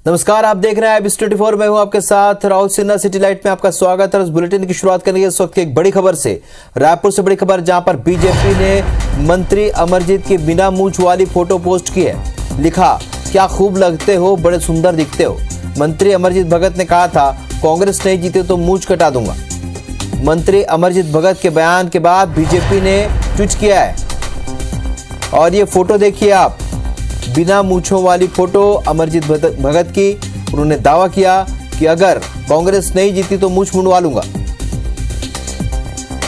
नमस्कार, आप देख रहे हैं IBS 24। मैं हूं आपके साथ राहुल सिन्हा। सिटी लाइट में आपका स्वागत है। इस बुलेटिन की शुरुआत करेंगे इस वक्त की एक बड़ी खबर से। रायपुर से बड़ी खबर, जहां पर बीजेपी ने मंत्री अमरजीत की बिना मूंछ वाली फोटो पोस्ट की है। लिखा, क्या खूब लगते हो, बड़े सुंदर दिखते हो। मंत्री अमरजीत भगत ने कहा था, कांग्रेस नहीं जीते तो मूंछ कटा दूंगा। मंत्री अमरजीत भगत के बयान के बाद बीजेपी ने ट्वीट किया है और ये फोटो देखिए आप, बिना मूंछों वाली फोटो अमरजीत भगत की। उन्होंने दावा किया कि अगर कांग्रेस नहीं जीती तो मूंछ मुंडवा लूंगा।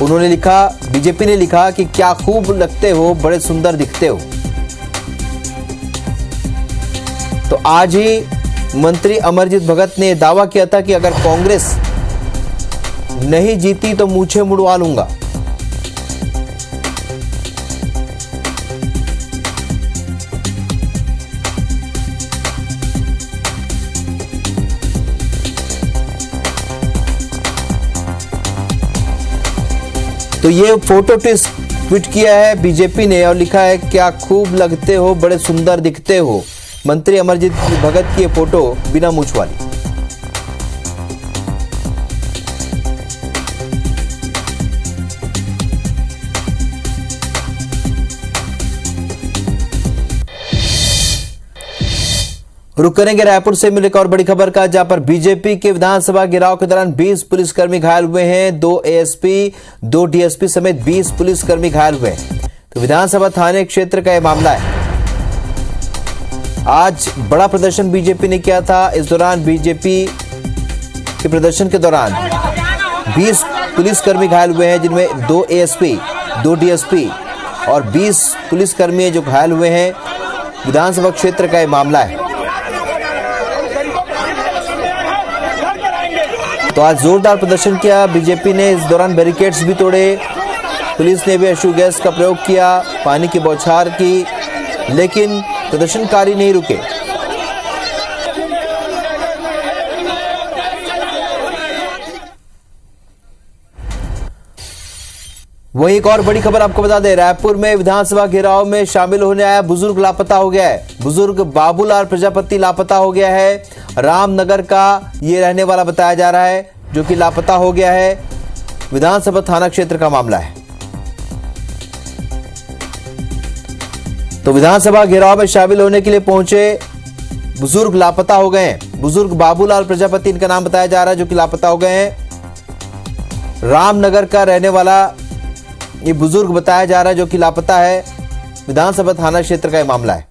उन्होंने लिखा, बीजेपी ने लिखा कि क्या खूब लगते हो, बड़े सुंदर दिखते हो। तो आज ही मंत्री अमरजीत भगत ने दावा किया था कि अगर कांग्रेस नहीं जीती तो मूंछें मुंडवा लूंगा। तो ये फोटो ट्वीट किया है बीजेपी ने और लिखा है, क्या खूब लगते हो, बड़े सुंदर दिखते हो। मंत्री अमरजीत भगत की ये फोटो बिना मूंछ वाली। रुक करेंगे रायपुर से मिली एक और बड़ी खबर का, जहां पर बीजेपी के विधानसभा घेराव के दौरान 20 पुलिसकर्मी घायल हुए हैं। 2 ASP, 2 DSP समेत 20 पुलिसकर्मी घायल हुए हैं। तो विधानसभा थाने क्षेत्र का यह मामला है। आज बड़ा प्रदर्शन बीजेपी ने किया था। इस दौरान बीजेपी के प्रदर्शन के दौरान 20 पुलिसकर्मी घायल हुए हैं, जिनमें 2 ASP, 2 DSP और 20 पुलिसकर्मी जो घायल हुए हैं। विधानसभा क्षेत्र का यह मामला है। तो आज जोरदार प्रदर्शन किया बीजेपी ने। इस दौरान बैरिकेड्स भी तोड़े, पुलिस ने भी अश्रु गैस का प्रयोग किया, पानी की बौछार की, लेकिन प्रदर्शनकारी नहीं रुके। वहीं एक और बड़ी खबर आपको बता दें, रायपुर में विधानसभा घेराव में शामिल होने आया बुजुर्ग लापता हो गया है। बुजुर्ग बाबूलाल प्रजापति लापता हो गया है। रामनगर का ये रहने वाला बताया जा रहा है, जो कि लापता हो गया है। विधानसभा थाना क्षेत्र का मामला है। तो विधानसभा घेराव में शामिल होने के लिए पहुंचे बुजुर्ग लापता हो गए हैं। बुजुर्ग बाबूलाल प्रजापति इनका नाम बताया जा रहा है, जो कि लापता हो गए हैं। रामनगर का रहने वाला ये बुजुर्ग बताया जा रहा है, जो कि लापता है। विधानसभा थाना क्षेत्र का यह मामला है।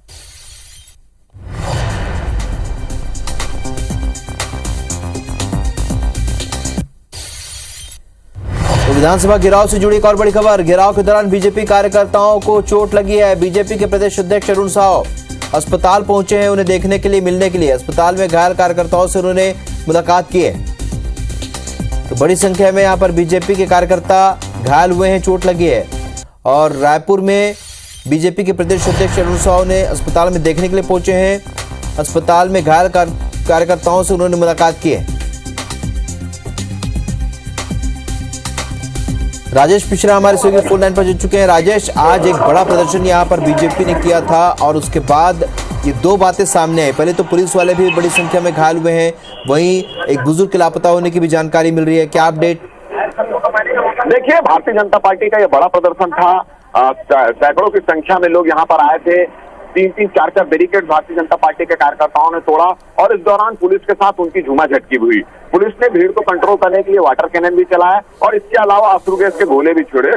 तो विधानसभा घेराव से जुड़ी एक और बड़ी खबर, घेराव के दौरान बीजेपी कार्यकर्ताओं को चोट लगी है। बीजेपी के प्रदेश अध्यक्ष अरुण साव अस्पताल पहुंचे हैं उन्हें देखने के लिए, मिलने के लिए। अस्पताल में घायल कार्यकर्ताओं से उन्होंने मुलाकात की है। तो बड़ी संख्या में यहां पर बीजेपी के कार्यकर्ता घायल हुए हैं, चोट लगी है। और रायपुर में बीजेपी के प्रदेश अध्यक्ष अरुण साव ने अस्पताल में देखने के लिए पहुंचे हैं। अस्पताल में घायल कार्यकर्ताओं से उन्होंने मुलाकात की है। राजेश पिछड़ा हमारे सहयोगी फोन लाइन पर जुड़ चुके हैं। राजेश, आज एक बड़ा प्रदर्शन यहाँ पर बीजेपी ने किया था और उसके बाद ये 2 बातें सामने आई। पहले तो पुलिस वाले भी बड़ी संख्या में घायल हुए हैं, वहीं एक बुजुर्ग के लापता होने की भी जानकारी मिल रही है। क्या अपडेट? देखिए, भारतीय जनता पार्टी का ये बड़ा प्रदर्शन था। सैकड़ों की संख्या में लोग यहाँ पर आए थे। 3-3, 4-4 बैरिकेड भारतीय जनता पार्टी के कार्यकर्ताओं ने तोड़ा और इस दौरान पुलिस के साथ उनकी झूमाझटकी हुई। पुलिस ने भीड़ को कंट्रोल करने के लिए वाटर कैनन भी चलाया और इसके अलावा अश्रु गैस के गोले भी छोड़े।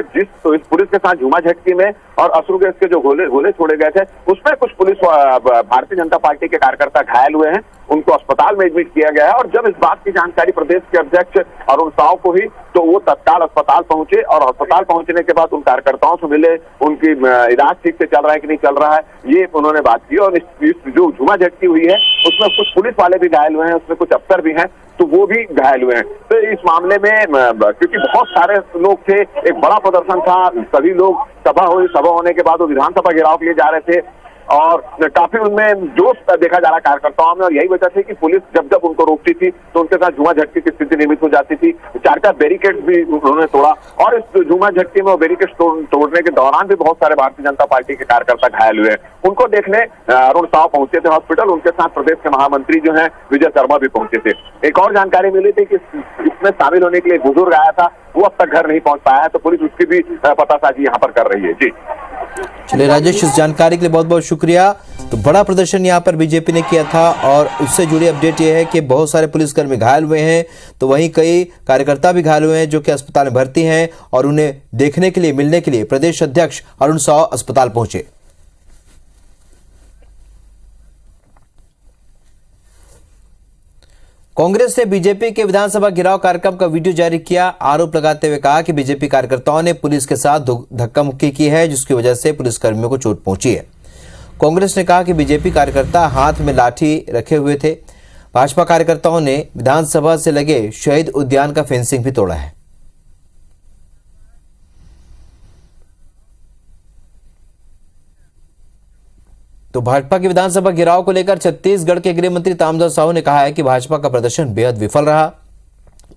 तो इस पुलिस के साथ झूमाझटकी में और अश्रु गैस के जो गोले छोड़े गए थे, उसमें कुछ पुलिस भारतीय जनता पार्टी के कार्यकर्ता घायल हुए हैं। उनको अस्पताल में एडमिट किया गया है और जब इस बात की जानकारी प्रदेश के अध्यक्ष अरुण साव को हुई तो वो तत्काल अस्पताल पहुंचे और अस्पताल पहुंचने के बाद उन कार्यकर्ताओं से मिले, उनकी इलाज ठीक से चल रहा है कि नहीं चल रहा है, ये उन्होंने बात की। और जो झूमाझटकी हुई है उसमें कुछ पुलिस वाले भी घायल हुए हैं, उसमें कुछ अफसर भी हैं, तो वो भी घायल हुए हैं। तो इस मामले में क्योंकि बहुत सारे लोग थे, एक बड़ा प्रदर्शन था, सभी लोग सभा होने के बाद वो विधानसभा घेराव के लिए जा रहे थे। और काफी उनमें जोश देखा जा रहा कार्यकर्ताओं में, और यही वजह थी कि पुलिस जब जब उनको रोकती थी तो उनके साथ झूमा झटकी की स्थिति निर्मित हो जाती थी। 4 बैरिकेड भी उन्होंने तोड़ा, और इस झूमा झटकी में बैरिकेड तोड़ने के दौरान भी बहुत सारे भारतीय जनता पार्टी के कार्यकर्ता घायल हुए। उनको देखने अरुण साव पहुंचे थे हॉस्पिटल, उनके साथ प्रदेश के महामंत्री जो है विजय शर्मा भी पहुंचे थे। एक और जानकारी मिली थी कि इसमें शामिल होने के लिए बुजुर्ग आया था, वो अब तक घर नहीं पहुंच पाया है, तो पुलिस उसकी भी पतासाजी यहाँ पर कर रही है। जी चलिए राजेश, इस जानकारी के लिए बहुत बहुत शुक्रिया। तो बड़ा प्रदर्शन यहाँ पर बीजेपी ने किया था, और उससे जुड़ी अपडेट यह है कि बहुत सारे पुलिसकर्मी घायल हुए हैं, तो वहीं कई कार्यकर्ता भी घायल हुए हैं जो कि अस्पताल में भर्ती हैं, और उन्हें देखने के लिए, मिलने के लिए प्रदेश अध्यक्ष अरुण साव अस्पताल पहुंचे। कांग्रेस ने बीजेपी के विधानसभा घेराव कार्यक्रम का वीडियो जारी किया। आरोप लगाते हुए कहा कि बीजेपी कार्यकर्ताओं ने पुलिस के साथ धक्का मुक्की की है, जिसकी वजह से पुलिसकर्मियों को चोट पहुंची है। कांग्रेस ने कहा कि बीजेपी कार्यकर्ता हाथ में लाठी रखे हुए थे। भाजपा कार्यकर्ताओं ने विधानसभा से लगे शहीद उद्यान का फेंसिंग भी तोड़ा है। तो भाजपा के विधानसभा घेराव को लेकर छत्तीसगढ़ के गृह मंत्री ताम्रध्वज साहू ने कहा है कि भाजपा का प्रदर्शन बेहद विफल रहा।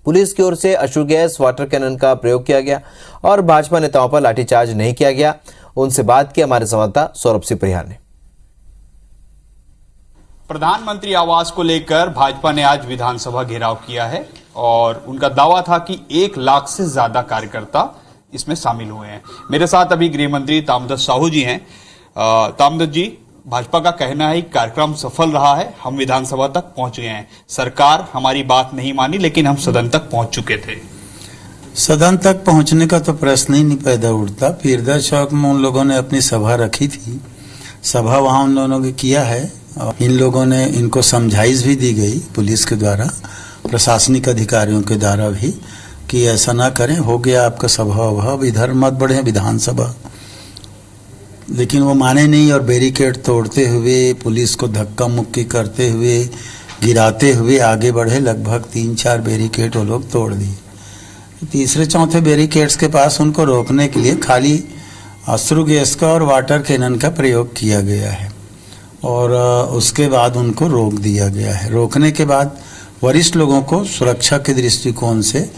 पुलिस की ओर से अश्रु गैस, वाटर कैनन का प्रयोग किया गया और भाजपा नेताओं पर लाठीचार्ज नहीं किया गया। उनसे बात की हमारे संवाददाता सौरभ सिंह परिहार ने। प्रधानमंत्री आवास को लेकर भाजपा ने आज विधानसभा घेराव किया है, और उनका दावा था कि 1 लाख से ज्यादा कार्यकर्ता इसमें शामिल हुए हैं। मेरे साथ अभी गृह मंत्री ताम्रध्वज साहू जी हैं। ताम्रध्वज जी, भाजपा का कहना है कि कार्यक्रम सफल रहा है, हम विधानसभा तक पहुंच गए हैं, सरकार हमारी बात नहीं मानी, लेकिन हम सदन तक पहुंच चुके थे। सदन तक पहुंचने का तो प्रश्न ही नहीं पैदा उठता। पीरदा चौक में उन लोगों ने अपनी सभा रखी थी, सभा वहां उन लोगों ने किया है, और इन लोगों ने, इनको समझाइश भी दी गई पुलिस के द्वारा, प्रशासनिक अधिकारियों के द्वारा भी, कि ऐसा ना करें, हो गया आपका सभा वभा, इधर मत बढ़े विधानसभा। लेकिन वो माने नहीं, और बैरिकेड तोड़ते हुए, पुलिस को धक्का मुक्की करते हुए, गिराते हुए आगे बढ़े। लगभग 3-4 बैरिकेड वो लोग तोड़ दिए। तीसरे चौथे बैरिकेड्स के पास उनको रोकने के लिए खाली अश्रु गैस का और वाटर कैनन का प्रयोग किया गया है, और उसके बाद उनको रोक दिया गया है। रोकने के बाद वरिष्ठ लोगों को सुरक्षा के दृष्टिकोण से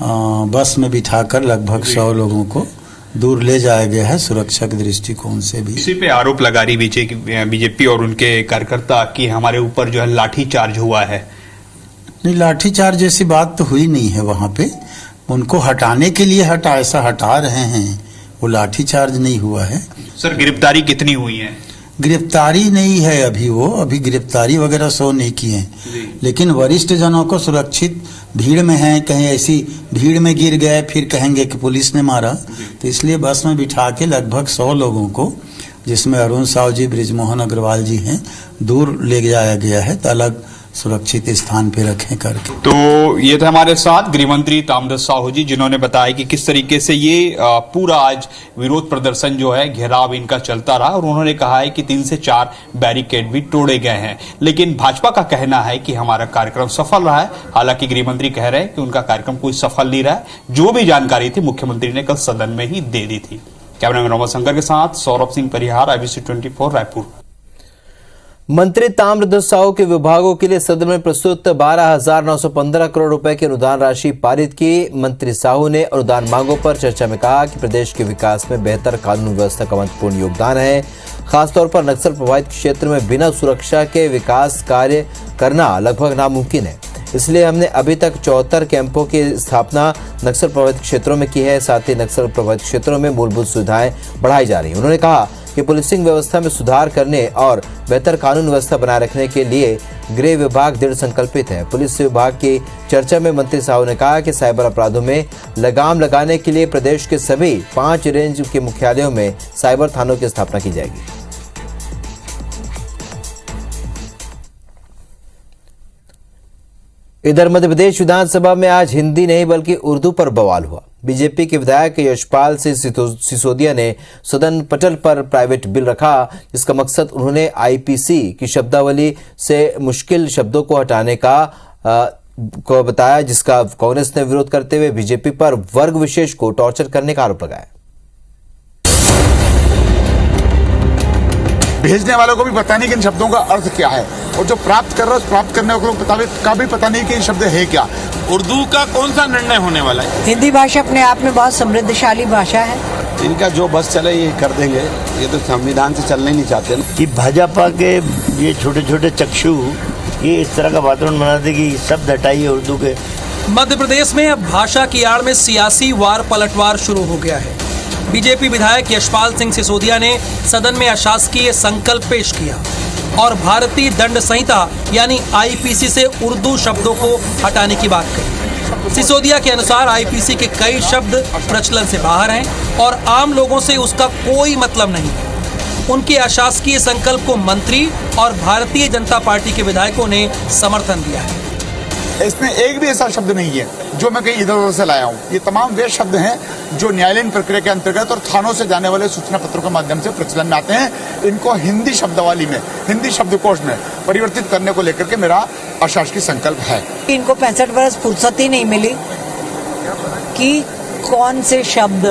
बस में बिठाकर लगभग 100 लोगों को दूर ले जाया गया है, सुरक्षा के दृष्टिकोण से भी। इसी पे आरोप लगा रही बीजेपी और उनके कार्यकर्ता कि हमारे ऊपर जो है लाठी चार्ज हुआ है। नहीं, लाठी चार्ज जैसी बात तो हुई नहीं है। वहां पे उनको हटाने के लिए ऐसा हटा रहे हैं, वो लाठी चार्ज नहीं हुआ है। सर, गिरफ्तारी कितनी हुई है? गिरफ्तारी नहीं है अभी गिरफ्तारी वगैरह सो नहीं किए हैं, लेकिन वरिष्ठ जनों को सुरक्षित, भीड़ में हैं, कहीं ऐसी भीड़ में गिर गए फिर कहेंगे कि पुलिस ने मारा, तो इसलिए बस में बिठा के लगभग 100 लोगों को, जिसमें अरुण साव जी, बृजमोहन अग्रवाल जी हैं, दूर ले जाया गया है, तो अलग सुरक्षित स्थान पे रखें करके। तो ये थे हमारे साथ गृह मंत्री ताम्रध्वज साहू जी, जिन्होंने बताया कि किस तरीके से ये पूरा आज विरोध प्रदर्शन जो है, घेराव इनका चलता रहा, और उन्होंने कहा है कि 3 से 4 बैरिकेड भी तोड़े गए हैं। लेकिन भाजपा का कहना है कि हमारा कार्यक्रम सफल रहा है। हालांकि गृह मंत्री कह रहे हैं कि उनका कार्यक्रम कोई सफल नहीं रहा है। जो भी जानकारी थी मुख्यमंत्री ने कल सदन में ही दे दी थी। कैमरामैन रोमा शंकर के साथ सौरभ सिंह परिहार, IBC 24 रायपुर। मंत्री ताम्रध्वज साहू के विभागों के लिए सदन में प्रस्तुत 12,915 करोड़ रुपए की अनुदान राशि पारित की। मंत्री साहू ने अनुदान मांगों पर चर्चा में कहा कि प्रदेश के विकास में बेहतर कानून व्यवस्था का महत्वपूर्ण योगदान है। खासतौर पर नक्सल प्रभावित क्षेत्र में बिना सुरक्षा के विकास कार्य करना लगभग नामुमकिन है। इसलिए हमने अभी तक 74 कैंपों की स्थापना नक्सल प्रभावित क्षेत्रों में की है। साथ ही नक्सल प्रभावित क्षेत्रों में मूलभूत सुविधाएं बढ़ाई जा रही हैं। उन्होंने कहा कि पुलिसिंग व्यवस्था में सुधार करने और बेहतर कानून व्यवस्था बनाए रखने के लिए गृह विभाग दृढ़ संकल्पित है। पुलिस विभाग की चर्चा में मंत्री साहू ने कहा कि साइबर अपराधों में लगाम लगाने के लिए प्रदेश के सभी 5 रेंज के मुख्यालयों में साइबर थानों की स्थापना की जाएगी। इधर मध्य प्रदेश विधानसभा में आज हिंदी नहीं बल्कि उर्दू पर बवाल हुआ। बीजेपी के विधायक यशपाल सिंह सिसोदिया ने सदन पटल पर प्राइवेट बिल रखा, जिसका मकसद उन्होंने आईपीसी की शब्दावली से मुश्किल शब्दों को हटाने को बताया, जिसका कांग्रेस ने विरोध करते हुए बीजेपी पर वर्ग विशेष को टॉर्चर करने का आरोप लगाया। भेजने वालों को भी पता नहीं कि इन शब्दों का अर्थ क्या है, और जो प्राप्त कर रहा है उस प्राप्त करने वालों का भी पता नहीं कि ये शब्द है क्या। उर्दू का कौन सा निर्णय होने वाला है? हिंदी भाषा अपने आप में बहुत समृद्धशाली भाषा है। इनका जो बस चले ये कर देंगे, ये तो संविधान से चलना ही नहीं चाहते ना। कि भाजपा के ये छोटे छोटे चक्षु ये इस तरह का वातावरण बना दे कि शब्द हटाइए उर्दू के। मध्य प्रदेश में अब भाषा की आड़ में सियासी वार पलटवार शुरू हो गया है। बीजेपी विधायक यशपाल सिंह सिसोदिया ने सदन में अशासकीय संकल्प पेश किया और भारतीय दंड संहिता यानी आईपीसी से उर्दू शब्दों को हटाने की बात कही। सिसोदिया के अनुसार आईपीसी के कई शब्द प्रचलन से बाहर हैं और आम लोगों से उसका कोई मतलब नहीं है। उनके अशासकीय संकल्प को मंत्री और भारतीय जनता पार्टी के विधायकों ने समर्थन दिया है। इसमें एक भी ऐसा शब्द नहीं है जो मैं कहीं इधर उधर से लाया हूँ। ये तमाम वे शब्द हैं जो न्यायालयीन प्रक्रिया के अंतर्गत और थानों से जाने वाले सूचना पत्रों के माध्यम से प्रचलन में आते हैं। इनको हिंदी शब्दावली में, हिंदी शब्दकोश में परिवर्तित करने को लेकर के मेरा अशासकीय संकल्प है। इनको 65 वर्ष फुर्सत ही नहीं मिली कि कौन से शब्द,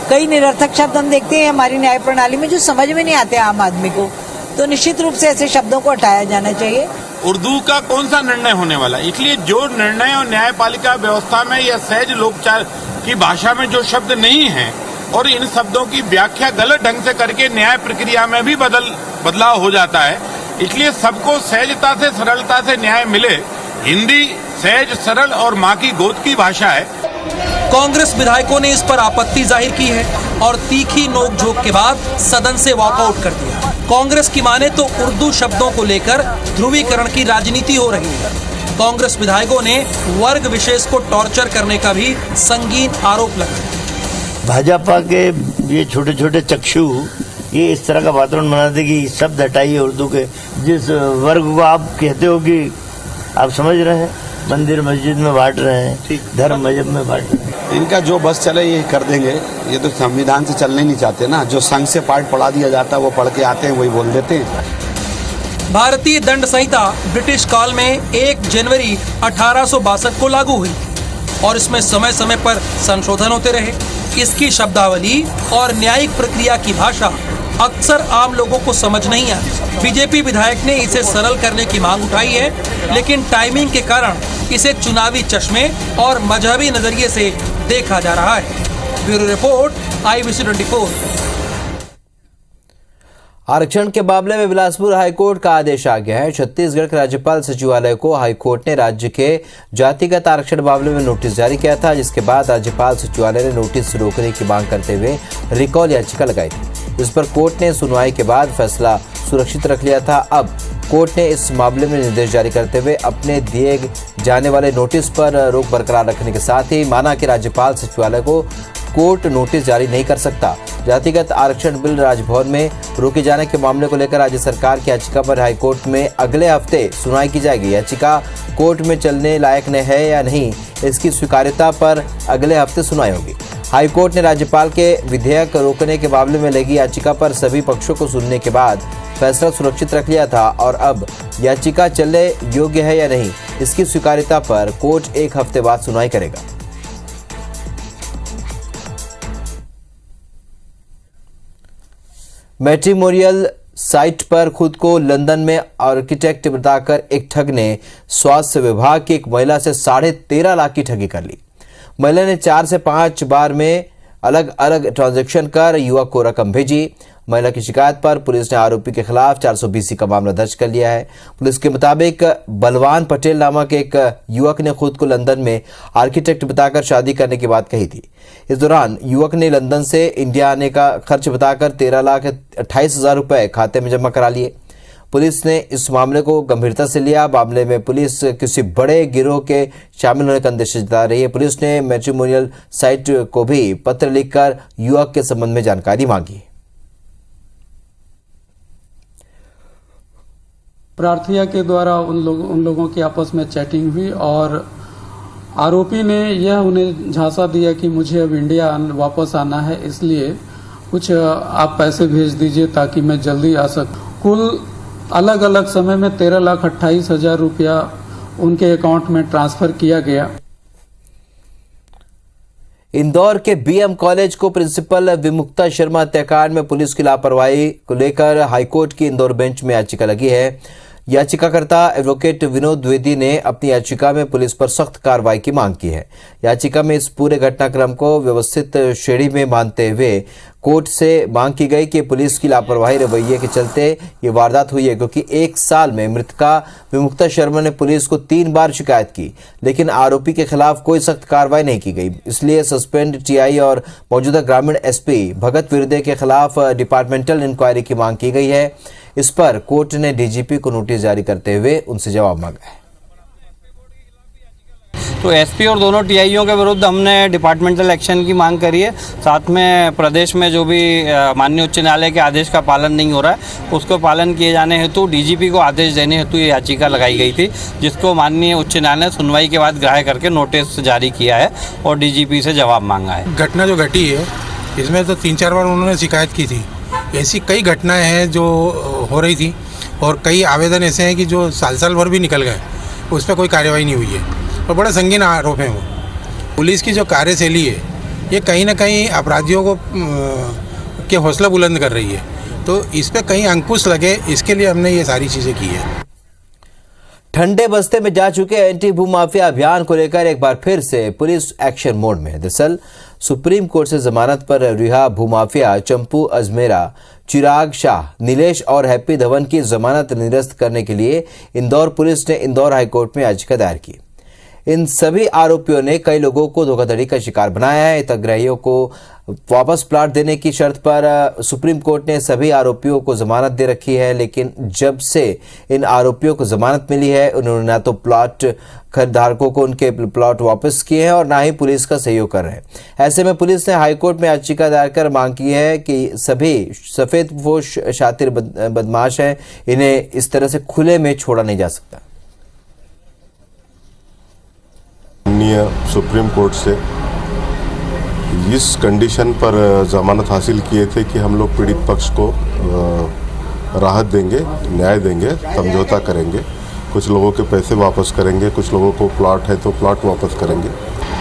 कई निरर्थक शब्द हम देखते हैं हमारी न्याय प्रणाली में जो समझ में नहीं आते आम आदमी को, तो निश्चित रूप से ऐसे शब्दों को हटाया जाना चाहिए। उर्दू का कौन सा निर्णय होने वाला है? इसलिए जो निर्णय और न्यायपालिका व्यवस्था में या सहज लोकचार की भाषा में जो शब्द नहीं है और इन शब्दों की व्याख्या गलत ढंग से करके न्याय प्रक्रिया में भी बदलाव हो जाता है। इसलिए सबको सहजता से, सरलता से न्याय मिले। हिंदी सहज, सरल और माँ की गोद की भाषा है। कांग्रेस विधायकों ने इस पर आपत्ति जाहिर की है और तीखी नोकझोंक के बाद सदन से वॉकआउट कर दिया। कांग्रेस की माने तो उर्दू शब्दों को लेकर ध्रुवीकरण की राजनीति हो रही है। कांग्रेस विधायकों ने वर्ग विशेष को टॉर्चर करने का भी संगीन आरोप लगाया। भाजपा के ये छोटे छोटे चक्षु ये इस तरह का वातावरण बना दे कि शब्द हटाइए उर्दू के। जिस वर्ग को आप कहते हो कि आप समझ रहे हैं, मंदिर मस्जिद में बांट रहे हैं, धर्म मजहब में बांट रहे हैं। इनका जो बस चले ये कर देंगे, ये तो संविधान से चलना ही नहीं चाहते ना। जो संघ से पाठ पढ़ा दिया जाता है वो पढ़ के आते हैं, वही बोल देते हैं। भारतीय दंड संहिता ब्रिटिश काल में 1 जनवरी 1862 को लागू हुई और इसमें समय समय पर संशोधन होते रहे। इसकी शब्दावली और न्यायिक प्रक्रिया की भाषा अक्सर आम लोगों को समझ नहीं आती। बीजेपी विधायक ने इसे सरल करने की मांग उठाई है, लेकिन टाइमिंग के कारण इसे चुनावी चश्मे और मजहबी नजरिए से देखा जा रहा है। Bureau report, IBC 24। आरक्षण के मामले में बिलासपुर हाईकोर्ट का आदेश आ गया है। छत्तीसगढ़ के राज्यपाल सचिवालय को हाईकोर्ट ने राज्य के जातिगत आरक्षण मामले में नोटिस जारी किया था, जिसके बाद राज्यपाल सचिवालय ने नोटिस रोकने की मांग करते हुए रिकॉल याचिका लगाई थी। इस पर कोर्ट ने सुनवाई के बाद फैसला सुरक्षित रख लिया था। अब कोर्ट ने इस मामले में निर्देश जारी करते हुए अपने दिए जाने वाले नोटिस पर रोक बरकरार रखने के साथ ही माना कि राज्यपाल सचिवालय को कोर्ट नोटिस जारी नहीं कर सकता। जातिगत आरक्षण बिल राजभवन में रोके जाने के मामले को लेकर राज्य सरकार की याचिका पर हाईकोर्ट में अगले हफ्ते सुनवाई की जाएगी। याचिका कोर्ट में चलने लायक है या नहीं, इसकी स्वीकार्यता पर अगले हफ्ते सुनवाई होगी। हाईकोर्ट ने राज्यपाल के विधेयक रोकने के मामले में लगी याचिका पर सभी पक्षों को सुनने के बाद फैसला सुरक्षित रख लिया था और अब याचिका चलने योग्य है या नहीं, इसकी स्वीकार्यता पर कोर्ट 1 हफ्ते बाद सुनवाई करेगा। मैट्रिमोनियल साइट पर खुद को लंदन में आर्किटेक्ट बताकर एक ठग ने स्वास्थ्य विभाग की एक महिला से 13.5 लाख की ठगी कर ली। महिला ने 4 से 5 बार में अलग अलग ट्रांजैक्शन कर युवक को रकम भेजी। महिला की शिकायत पर पुलिस ने आरोपी के खिलाफ 420 का मामला दर्ज कर लिया है। पुलिस के मुताबिक बलवान पटेल नामक एक युवक ने खुद को लंदन में आर्किटेक्ट बताकर शादी करने की बात कही थी। इस दौरान युवक ने लंदन से इंडिया आने का खर्च बताकर 13,28,000 रुपए खाते में जमा करा लिए। पुलिस ने इस मामले को गंभीरता से लिया। मामले में पुलिस किसी बड़े गिरोह के शामिल होने का अंदेशा जता रही है। पुलिस ने मैट्रिमोनियल साइट को भी पत्र लिखकर युवक के संबंध में जानकारी मांगी। प्रार्थिया के द्वारा उन लोगों की आपस में चैटिंग हुई और आरोपी ने यह उन्हें झांसा दिया कि मुझे अब इंडिया वापस आना है, इसलिए कुछ आप पैसे भेज दीजिए ताकि मैं जल्दी आ सकूं। कुल अलग अलग समय में 13,28,000 रुपया उनके अकाउंट में ट्रांसफर किया गया। इंदौर के बीएम कॉलेज को प्रिंसिपल विमुक्ता शर्मा हत्याकांड में पुलिस की लापरवाही को लेकर हाईकोर्ट की इंदौर बेंच में याचिका लगी है। याचिकाकर्ता एडवोकेट विनोद द्विवेदी ने अपनी याचिका में पुलिस पर सख्त कार्रवाई की मांग की है। याचिका में इस पूरे घटनाक्रम को व्यवस्थित श्रेणी में मानते हुए कोर्ट से मांग की गई कि पुलिस की लापरवाही रवैये के चलते ये वारदात हुई है, क्योंकि 1 साल में मृतका विमुक्ता शर्मा ने पुलिस को 3 बार शिकायत की, लेकिन आरोपी के खिलाफ कोई सख्त कार्रवाई नहीं की गई। इसलिए सस्पेंड टीआई और मौजूदा ग्रामीण एसपी भगत विरदे के खिलाफ डिपार्टमेंटल इंक्वायरी की मांग की गई है। इस पर कोर्ट ने डीजीपी को नोटिस जारी करते हुए उनसे जवाब मांगा है। तो एसपी और दोनों टीआईओ के विरुद्ध हमने डिपार्टमेंटल एक्शन की मांग करी है। साथ में प्रदेश में जो भी माननीय उच्च न्यायालय के आदेश का पालन नहीं हो रहा है, उसको पालन किए जाने हेतु डीजीपी को आदेश देने हेतु ये याचिका लगाई गई थी, जिसको माननीय उच्च न्यायालय ने सुनवाई के बाद ग्राह्य करके नोटिस जारी किया है और डीजीपी से जवाब मांगा है। घटना जो घटी है इसमें तो 3-4 बार उन्होंने शिकायत की थी। ऐसी कई घटनाएं हैं जो हो रही थी और कई आवेदन ऐसे हैं कि जो साल भर भी निकल गए, उस पर कोई कार्रवाई नहीं हुई है और बड़ा संगीन आरोप है वो। पुलिस की जो कार्यशैली है ये कहीं ना कहीं अपराधियों को के हौसला बुलंद कर रही है, तो इस पर कहीं अंकुश लगे, इसके लिए हमने ये सारी चीज़ें की है। ठंडे बस्ते में जा चुके एंटी भूमाफिया अभियान को लेकर एक बार फिर से पुलिस एक्शन मोड में है। दरअसल सुप्रीम कोर्ट से जमानत पर रिहा भूमाफिया चंपू अजमेरा, चिराग शाह, नीलेश और हैप्पी धवन की जमानत निरस्त करने के लिए इंदौर पुलिस ने इंदौर हाईकोर्ट में याचिका दायर की। इन सभी आरोपियों ने कई लोगों को धोखाधड़ी का शिकार बनाया है। हितग्राहियों को वापस प्लाट देने की शर्त पर सुप्रीम कोर्ट ने सभी आरोपियों को जमानत दे रखी है, लेकिन जब से इन आरोपियों को जमानत मिली है उन्होंने ना तो प्लाट खरीदारों को उनके प्लॉट वापस किए हैं और ना ही पुलिस का सहयोग कर रहे हैं। ऐसे में पुलिस ने हाईकोर्ट में याचिका दायर कर मांग की है कि सभी सफेदपोश शातिर बदमाश हैं, इन्हें इस तरह से खुले में छोड़ा नहीं जा सकता। माननीय सुप्रीम कोर्ट से इस कंडीशन पर जमानत हासिल किए थे कि हम लोग पीड़ित पक्ष को राहत देंगे, न्याय देंगे, समझौता करेंगे, कुछ लोगों के पैसे वापस करेंगे, कुछ लोगों को प्लॉट है तो प्लॉट वापस करेंगे।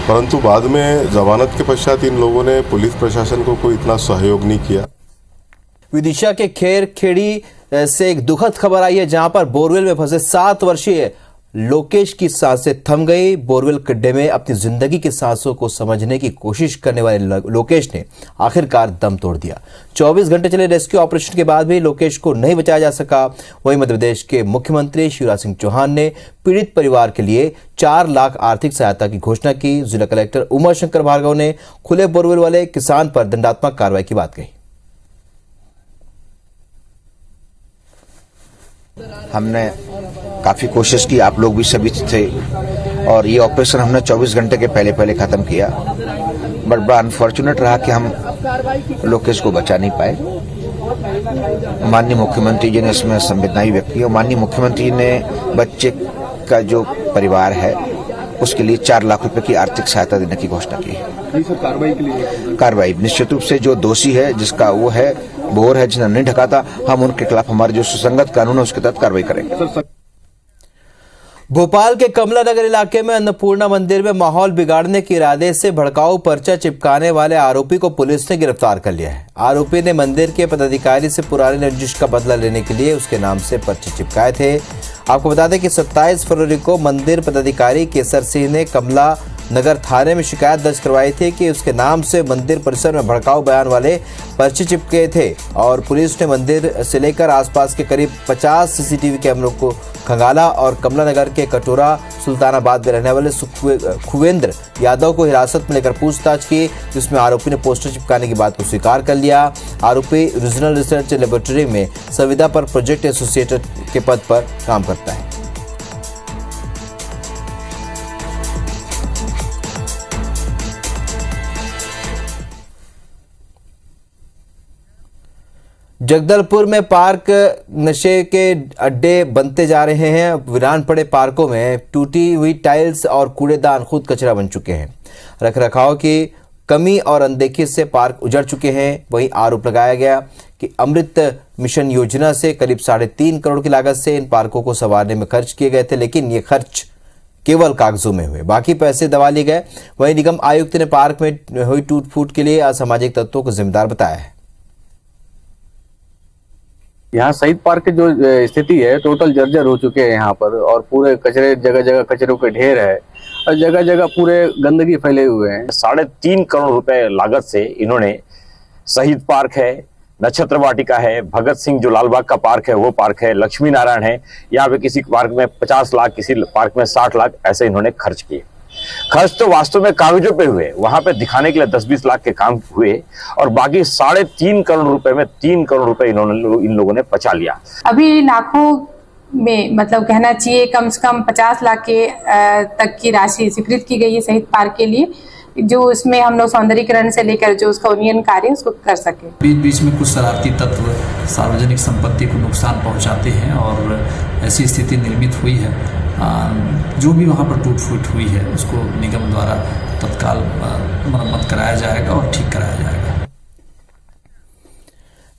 परंतु बाद में जमानत के पश्चात इन लोगों ने पुलिस प्रशासन को कोई इतना सहयोग नहीं किया। विदिशा के खेड़ी से एक दुखद खबर आई है, जहां पर बोरवेल में फंसे 7 वर्षीय लोकेश की सांसें थम गई। बोरवेल गड्ढे में अपनी जिंदगी की सांसों को समझने की कोशिश करने वाले लोकेश ने आखिरकार दम तोड़ दिया। 24 घंटे चले रेस्क्यू ऑपरेशन के बाद भी लोकेश को नहीं बचाया जा सका। वहीं मध्य प्रदेश के मुख्यमंत्री शिवराज सिंह चौहान ने पीड़ित परिवार के लिए 4 लाख आर्थिक सहायता की घोषणा की। जिला कलेक्टर उमाशंकर भार्गव ने खुले बोरवेल वाले किसान पर दंडात्मक कार्रवाई की बात कही। हमने काफ़ी कोशिश की, आप लोग भी सभी थे, और ये ऑपरेशन हमने 24 घंटे के पहले ख़त्म किया। बट बड़ा अनफॉर्चुनेट रहा कि हम लोकेश को बचा नहीं पाए। माननीय मुख्यमंत्री जी ने इसमें संवेदनाएं व्यक्त की और माननीय मुख्यमंत्री ने बच्चे का जो परिवार है उसके लिए 4 लाख रुपए की आर्थिक सहायता देने की घोषणा की है। कार्रवाई निश्चित रूप से जो दोषी है, जिसका वो है बोर है, जिसने नहीं ढका था, हम उनके खिलाफ हमारे जो सुसंगत कानून है उसके तहत कार्रवाई करेंगे। भोपाल के कमला नगर इलाके में अन्नपूर्णा मंदिर में माहौल बिगाड़ने के इरादे से भड़काऊ पर्चा चिपकाने वाले आरोपी को पुलिस ने गिरफ्तार कर लिया है। आरोपी ने मंदिर के पदाधिकारी से पुरानी रंजिश का बदला लेने के लिए उसके नाम से पर्चे चिपकाए थे। आपको बता दें कि 27 फरवरी को मंदिर पदाधिकारी केसर सिंह ने कमला नगर थाने में शिकायत दर्ज करवाई थी कि उसके नाम से मंदिर परिसर में भड़काऊ बयान वाले पर्चे चिपके थे और पुलिस ने मंदिर से लेकर आसपास के करीब 50 सीसीटीवी कैमरों को खंगाला और कमला नगर के कटोरा सुल्तानाबाद में रहने वाले खुवेंद्र यादव को हिरासत में लेकर पूछताछ की, जिसमें आरोपी ने पोस्टर चिपकाने की बात को स्वीकार कर लिया। आरोपी रीजनल रिसर्च लेबोरेटरी में संविदा पर प्रोजेक्ट एसोसिएट के पद पर काम करता है। जगदलपुर में पार्क नशे के अड्डे बनते जा रहे हैं। वीरान पड़े पार्कों में टूटी हुई टाइल्स और कूड़ेदान खुद कचरा बन चुके हैं। रखरखाव की कमी और अनदेखी से पार्क उजड़ चुके हैं। वहीं आरोप लगाया गया कि अमृत मिशन योजना से करीब 3.5 करोड़ की लागत से इन पार्कों को संवारने में खर्च किए गए थे, लेकिन ये खर्च केवल कागजों में हुए, बाकी पैसे दबा लिए गए। वहीं निगम आयुक्त ने पार्क में हुई टूट फूट के लिए असामाजिक तत्वों को जिम्मेदार बताया है। यहाँ शहीद पार्क की जो स्थिति है टोटल जर्जर हो चुके हैं यहाँ पर, और पूरे कचरे, जगह जगह कचरों के ढेर है और जगह जगह पूरे गंदगी फैले हुए हैं। 3.5 करोड़ रुपए लागत से इन्होंने शहीद पार्क है, नक्षत्र वाटिका है, भगत सिंह जो लालबाग का पार्क है वो पार्क है, लक्ष्मी नारायण है, यहाँ पे किसी पार्क में 50 लाख, किसी पार्क में 60 लाख ऐसे इन्होंने खर्च किए। खर्च तो वास्तव में कागजों पे हुए, वहां पे दिखाने के लिए 10-20 लाख के काम हुए, और बाकी 3.5 करोड़ रुपए में 3 करोड़ रुपए इन लोगों ने बचा लिया। अभी लाखों में मतलब कहना चाहिए कम से कम 50 लाख के तक की राशि स्वीकृत की गई है शहीद पार्क के लिए, जो उसमें हम लोग सौंदर्यीकरण से लेकर जो उसका उन्नयन कार्य उसको कर सके। बीच बीच में कुछ शरारती तत्व सार्वजनिक संपत्ति को नुकसान पहुंचाते हैं और ऐसी स्थिति निर्मित हुई है। जो भी वहां पर टूट फूट हुई है उसको निगम द्वारा तत्काल मरम्मत कराया जाएगा और ठीक कराया जाएगा।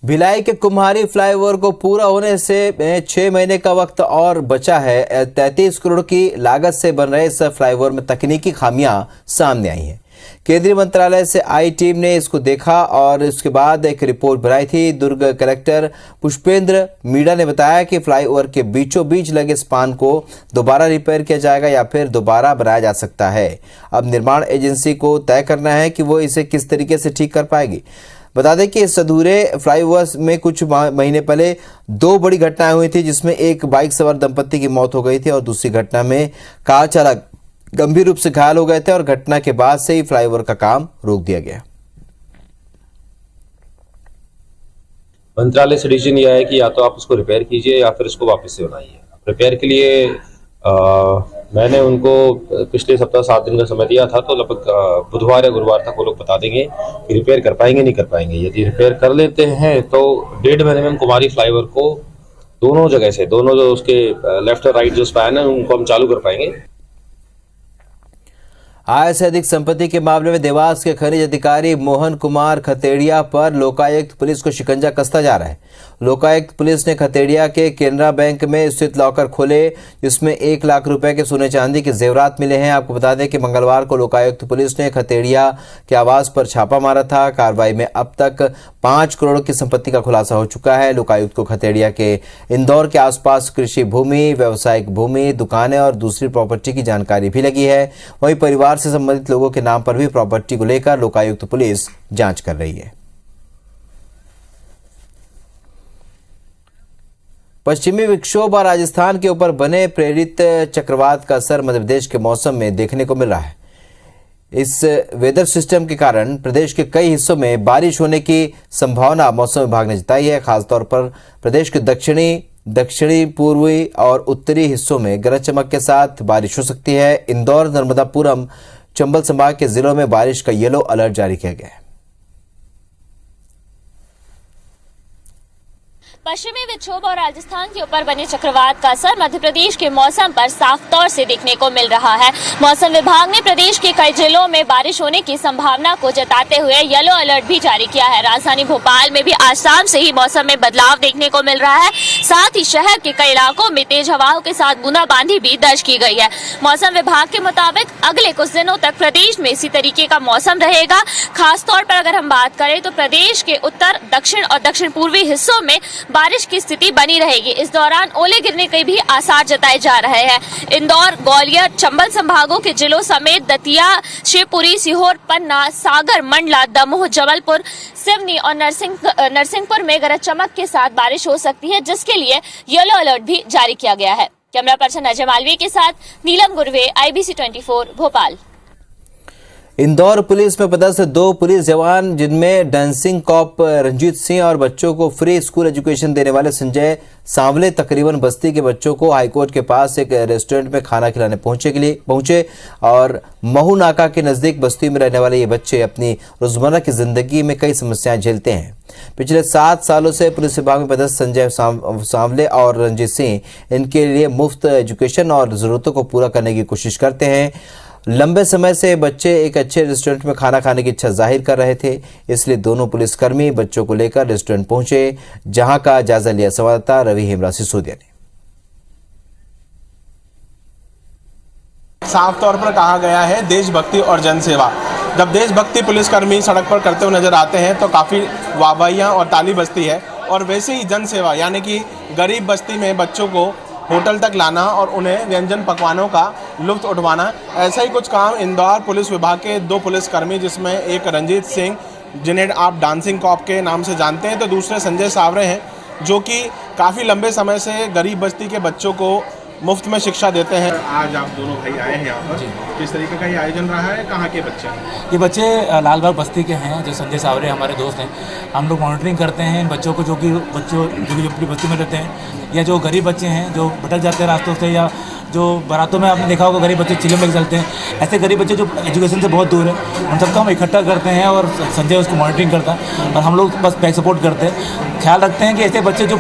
भिलाई के कुम्हारी फ्लाईओवर को पूरा होने से 6 महीने का वक्त और बचा है। 33 करोड़ की लागत से बन रहे इस फ्लाईओवर में तकनीकी खामियां सामने आई हैं। केंद्रीय मंत्रालय से आई टीम ने इसको देखा और इसके बाद एक रिपोर्ट बनाई थी। दुर्ग कलेक्टर पुष्पेंद्र मीणा ने बताया कि फ्लाईओवर के बीचों बीच लगे स्पान को दोबारा रिपेयर किया जाएगा या फिर दोबारा बनाया जा सकता है। अब निर्माण एजेंसी को तय करना है कि वो इसे किस तरीके से ठीक कर पाएगी। बता दें कि इस अधूरे फ्लाईओवर में कुछ महीने पहले 2 बड़ी घटनाएं हुई थी, जिसमें एक बाइक सवार दंपति की मौत हो गई थी और दूसरी घटना में कार चालक गंभीर रूप से घायल हो गए थे और घटना के बाद से ही फ्लाईओवर का काम रोक दिया गया। मंत्रालय से डिसीजन यह है कि या तो आप उसको रिपेयर कीजिए या फिर इसको वापस से बनाइए। रिपेयर के लिए मैंने उनको पिछले सप्ताह 7 दिन का समय दिया था, तो लगभग बुधवार या गुरुवार तक वो लोग बता देंगे कि रिपेयर कर पाएंगे नहीं कर पाएंगे। यदि रिपेयर कर लेते हैं तो 1.5 महीने में हम कुमारी फ्लाईओवर को दोनों जगह से, दोनों जो उसके लेफ्ट और राइट जो स्पैन है उनको हम चालू कर पाएंगे। आय से अधिक संपत्ति के मामले में देवास के खनिज अधिकारी मोहन कुमार खतेड़िया पर लोकायुक्त पुलिस को शिकंजा कसता जा रहा है। लोकायुक्त पुलिस ने खतेड़िया के केनरा बैंक में स्थित लॉकर खोले, जिसमें 1 लाख रुपए के सोने चांदी के जेवरात मिले हैं। आपको बता दें कि मंगलवार को लोकायुक्त पुलिस ने खतेड़िया के आवास पर छापा मारा था। कार्रवाई में अब तक 5 करोड़ की संपत्ति का खुलासा हो चुका है। लोकायुक्त को खतेड़िया के इंदौर के आसपास कृषि भूमि, व्यावसायिक भूमि, दुकानें और दूसरी प्रॉपर्टी की जानकारी भी लगी है। वहीं परिवार से संबंधित लोगों के नाम पर भी प्रॉपर्टी को लेकर लोकायुक्त पुलिस जांच कर रही है। पश्चिमी विक्षोभ और राजस्थान के ऊपर बने प्रेरित चक्रवात का असर मध्य प्रदेश के मौसम में देखने को मिल रहा है। इस वेदर सिस्टम के कारण प्रदेश के कई हिस्सों में बारिश होने की संभावना मौसम विभाग ने जताई है। खासतौर पर प्रदेश के दक्षिणी पूर्वी और उत्तरी हिस्सों में गरज चमक के साथ बारिश हो सकती है। इंदौर, नर्मदापुरम, चंबल संभाग के जिलों में बारिश का येलो अलर्ट जारी किया गया है। पश्चिमी विक्षोभ और राजस्थान के ऊपर बने चक्रवात का असर मध्य प्रदेश के मौसम पर साफ तौर से देखने को मिल रहा है। मौसम विभाग ने प्रदेश के कई जिलों में बारिश होने की संभावना को जताते हुए येलो अलर्ट भी जारी किया है। राजधानी भोपाल में भी आज शाम से ही मौसम में बदलाव देखने को मिल रहा है। साथ ही शहर के कई इलाकों में तेज हवाओं के साथ बूंदाबांदी भी दर्ज की गई है। मौसम विभाग के मुताबिक अगले कुछ दिनों तक प्रदेश में इसी तरीके का मौसम रहेगा। खासतौर पर अगर हम बात करें तो प्रदेश के उत्तर, दक्षिण और दक्षिण पूर्वी हिस्सों में बारिश की स्थिति बनी रहेगी। इस दौरान ओले गिरने के भी आसार जताए जा रहे हैं। इंदौर, ग्वालियर, चंबल संभागों के जिलों समेत दतिया, शिवपुरी, सीहोर, पन्ना, सागर, मंडला, दमोह, जबलपुर, सिवनी और नरसिंहपुर में गरज चमक के साथ बारिश हो सकती है, जिसके लिए येलो अलर्ट भी जारी किया गया है। कैमरा पर्सन अजय मालवीय के साथ नीलम गुरवे, IBC 24 भोपाल। इंदौर पुलिस में पदस्थ 2 पुलिस जवान, जिनमें डांसिंग कॉप रंजीत सिंह और बच्चों को फ्री स्कूल एजुकेशन देने वाले संजय सांवले, तकरीबन बस्ती के बच्चों को हाईकोर्ट के पास एक रेस्टोरेंट में खाना खिलाने पहुंचे और महू नाका के नजदीक बस्ती में रहने वाले ये बच्चे अपनी रोजमर्रा की जिंदगी में कई समस्याएं झेलते हैं। पिछले 7 सालों से पुलिस विभाग में पदस्थ संजय सांवले और रंजीत सिंह इनके लिए मुफ्त एजुकेशन और जरूरतों को पूरा करने की कोशिश करते हैं। लंबे समय से बच्चे एक अच्छे रेस्टोरेंट में खाना खाने की इच्छा जाहिर कर रहे थे, इसलिए दोनों पुलिसकर्मी बच्चों को लेकर रेस्टोरेंट पहुंचे, जहां का जायजा लिया संवाददाता रवि हेमराज सिसोदिया ने। साफ तौर पर कहा गया है देशभक्ति और जनसेवा। जब देशभक्ति पुलिसकर्मी सड़क पर करते हुए नजर आते हैं तो काफ़ी वाहवाहियाँ और ताली बजती है, और वैसे ही जनसेवा यानी कि गरीब बस्ती में बच्चों को होटल तक लाना और उन्हें व्यंजन पकवानों का लुत्फ उठवाना, ऐसा ही कुछ काम इंदौर पुलिस विभाग के 2 पुलिसकर्मी, जिसमें एक रंजीत सिंह जिन्हें आप डांसिंग कॉप के नाम से जानते हैं, तो दूसरे संजय सावरे हैं, जो कि काफ़ी लंबे समय से गरीब बस्ती के बच्चों को मुफ्त में शिक्षा देते हैं। आज आप दोनों भाई आए हैं यहाँ पर, किस तरीके का ये आयोजन रहा है, कहाँ के बच्चे हैं? ये बच्चे लालबाग बस्ती के हैं, जो संजय सावरे हमारे दोस्त हैं। हम लोग मॉनिटरिंग करते हैं इन बच्चों को, जो कि अपनी बस्ती में रहते हैं, या जो गरीब बच्चे हैं जो भटक जाते हैं रास्तों से, या जो बारातों में आपने देखा होगा गरीब बच्चे चिल्लम लेके चलते हैं। ऐसे गरीब बच्चे जो एजुकेशन से बहुत दूर है, उन सबका हम इकट्ठा करते हैं और संजय उसको मॉनिटरिंग करता है, और हम लोग बस बैक सपोर्ट करते हैं। ख्याल रखते हैं कि ऐसे बच्चे जो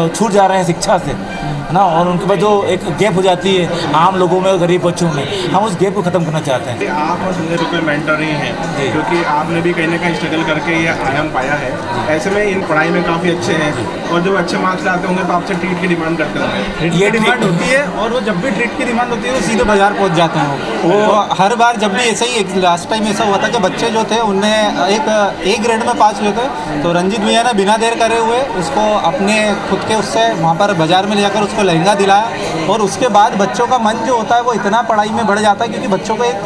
छूट जा रहे हैं शिक्षा से, है ना, और उनके पास जो एक गैप हो जाती है आम लोगों में और गरीब बच्चों में, हम उस गैप को ख़त्म करना चाहते हैं। आप और संजय कोई मेंटर ही हैं, क्योंकि आपने भी कहीं ना कहीं स्ट्रगल करके ये आयाम पाया है। ऐसे में इन पढ़ाई में काफ़ी अच्छे हैं, और जब अच्छे मार्क्स लाते होंगे तो आपसे ट्रीट की डिमांड करते होंगे। ये डिमांड होती है, और वो जब भी ट्रीट की डिमांड होती है वो सीधे बाजार पहुंच जाते हैं। वो हर बार जब भी ऐसा ही, लास्ट टाइम ऐसा हुआ था कि बच्चे जो थे उनने एक ए ग्रेड में पास हुए थे, तो रंजीत भैया ने बिना देर करे हुए उसको अपने खुद के उससे वहाँ पर बाजार में ले जाकर उसको लहंगा दिलाया, और उसके बाद बच्चों का मन जो होता है वो इतना पढ़ाई में बढ़ जाता है, क्योंकि बच्चों को एक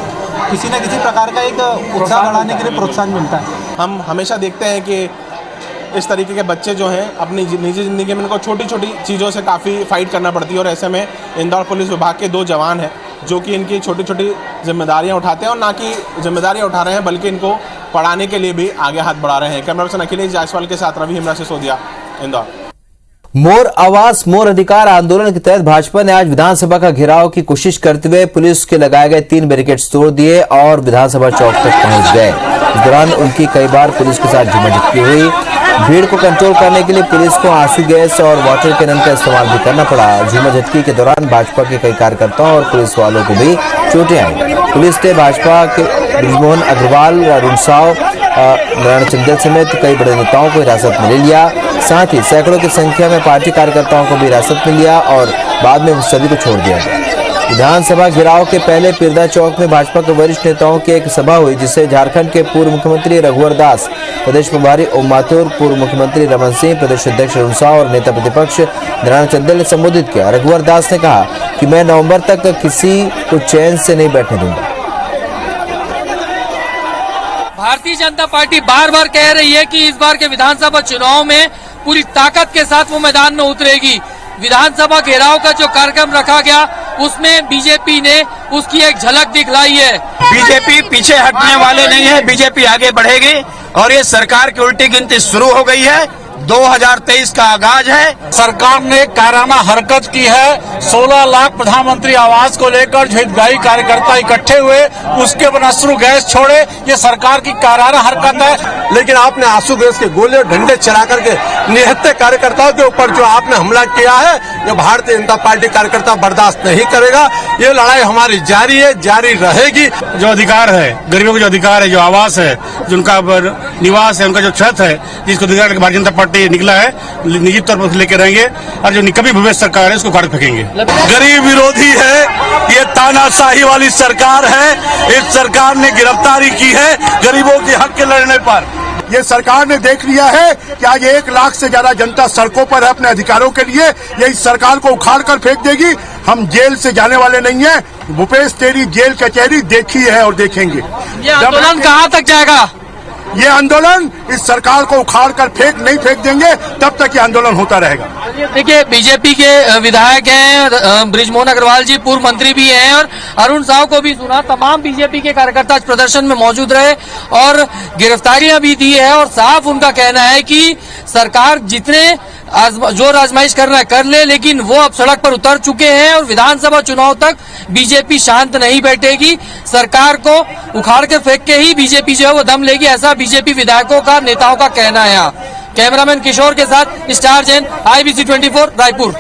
किसी न किसी प्रकार का एक उत्साह बढ़ाने के लिए प्रोत्साहन मिलता है। हम हमेशा देखते हैं कि इस तरीके के बच्चे जो हैं अपनी निजी ज़िंदगी में इनको छोटी छोटी चीज़ों से काफ़ी फाइट करना पड़ती है, और ऐसे में इंदौर पुलिस विभाग के 2 जवान हैं जो कि इनकी छोटी छोटी जिम्मेदारियां उठाते हैं, और ना कि जिम्मेदारियां उठा रहे हैं बल्कि इनको पढ़ाने के लिए भी आगे हाथ बढ़ा रहे हैं। कैमरा पर्सन अखिलेश जायसवाल के साथ रवि हिमरा सिसोदिया, इंदौर। मोर आवास मोर अधिकार आंदोलन के तहत भाजपा ने आज विधानसभा का घेराव की कोशिश करते हुए पुलिस के लगाए गए 3 बैरिकेड्स तोड़ दिए और विधानसभा चौक तक पहुंच गए। इस दौरान उनकी कई बार पुलिस के साथ झुमाझटकी हुई। भीड़ को कंट्रोल करने के लिए पुलिस को आंसू गैस और वाटर कैनन का इस्तेमाल भी करना पड़ा। झुमाझटकी के दौरान भाजपा के कई कार्यकर्ताओं और पुलिस वालों को भी चोटें आई। पुलिस ने भाजपा के बृजमोहन अग्रवाल, अरुण साव, नारायण चंदेल समेत कई बड़े नेताओं को हिरासत में ले लिया। साथ ही सैकड़ों की संख्या में पार्टी कार्यकर्ताओं को भी हिरासत में लिया और बाद में सभी को छोड़ दिया गया। विधानसभा घेराव के पहले पिरदा चौक में भाजपा के वरिष्ठ नेताओं की एक सभा हुई, जिसे झारखंड के पूर्व मुख्यमंत्री रघुवर दास, प्रदेश प्रभारी ओम माथुर, पूर्व मुख्यमंत्री रमन सिंह, प्रदेश अध्यक्ष अरुण साव और नेता प्रतिपक्ष नारायण चंदेल ने संबोधित किया। रघुवर दास ने कहा कि मैं नवंबर तक किसी को चैन से नहीं बैठने दूंगा। भारतीय जनता पार्टी बार बार कह रही है कि इस बार के विधानसभा चुनाव में पूरी ताकत के साथ वो मैदान में उतरेगी। विधानसभा घेराव का जो कार्यक्रम रखा गया उसमें बीजेपी ने उसकी एक झलक दिखलाई है। बीजेपी पीछे हटने वाले नहीं है, बीजेपी आगे बढ़ेगी और ये सरकार की उल्टी गिनती शुरू हो गई है। 2023 का आगाज है। सरकार ने कायराना हरकत की है। 16 लाख प्रधानमंत्री आवास को लेकर जो हितग्राही कार्यकर्ता इकट्ठे हुए, उसके बाद आंसू गैस छोड़े, ये सरकार की कायराना हरकत है। लेकिन आपने आंसू गैस के गोले और डंडे चला करके निहत्थे कार्यकर्ताओं के ऊपर जो आपने हमला किया है, ये भारतीय जनता पार्टी कार्यकर्ता बर्दाश्त नहीं करेगा। ये लड़ाई हमारी जारी है, जारी रहेगी। जो अधिकार है, गरीबों के जो अधिकार है, जो आवास है, जिनका निवास है, उनका जो छत है, जिसको अधिकार भारतीय जनता पार्टी निकला है, निजी तौर पर लेके रहेंगे और जो निकम्मी भविष्य सरकार है उसको उखाड़ फेंकेंगे। गरीब विरोधी है, ये तानाशाही वाली सरकार है। इस सरकार ने गिरफ्तारी की है गरीबों के हक के लड़ने पर। ये सरकार ने देख लिया है कि आज 1 लाख से ज्यादा जनता सड़कों पर है अपने अधिकारों के लिए। ये इस सरकार को उखाड़ कर फेंक देगी। हम जेल से जाने वाले नहीं है। भूपेश तेरी जेल कचहरी देखी है और देखेंगे। ये आंदोलन कहाँ तक जाएगा? ये आंदोलन इस सरकार को उखाड़ कर नहीं फेंक देंगे, तब तक ये आंदोलन होता रहेगा। देखिए, बीजेपी के विधायक हैं, बृजमोहन अग्रवाल जी पूर्व मंत्री भी हैं और अरुण साव को भी सुना। तमाम बीजेपी के कार्यकर्ता प्रदर्शन में मौजूद रहे और गिरफ्तारियां भी दी है और साफ उनका कहना है कि सरकार जितने जोर आजमाइश करना है कर ले, लेकिन वो अब सड़क पर उतर चुके हैं और विधानसभा चुनाव तक बीजेपी शांत नहीं बैठेगी। सरकार को उखाड़ के फेंक के ही बीजेपी जो है वो दम लेगी, ऐसा बीजेपी विधायकों का, नेताओं का कहना है। कैमरामैन किशोर के साथ स्टार जैन, IBC 24 रायपुर।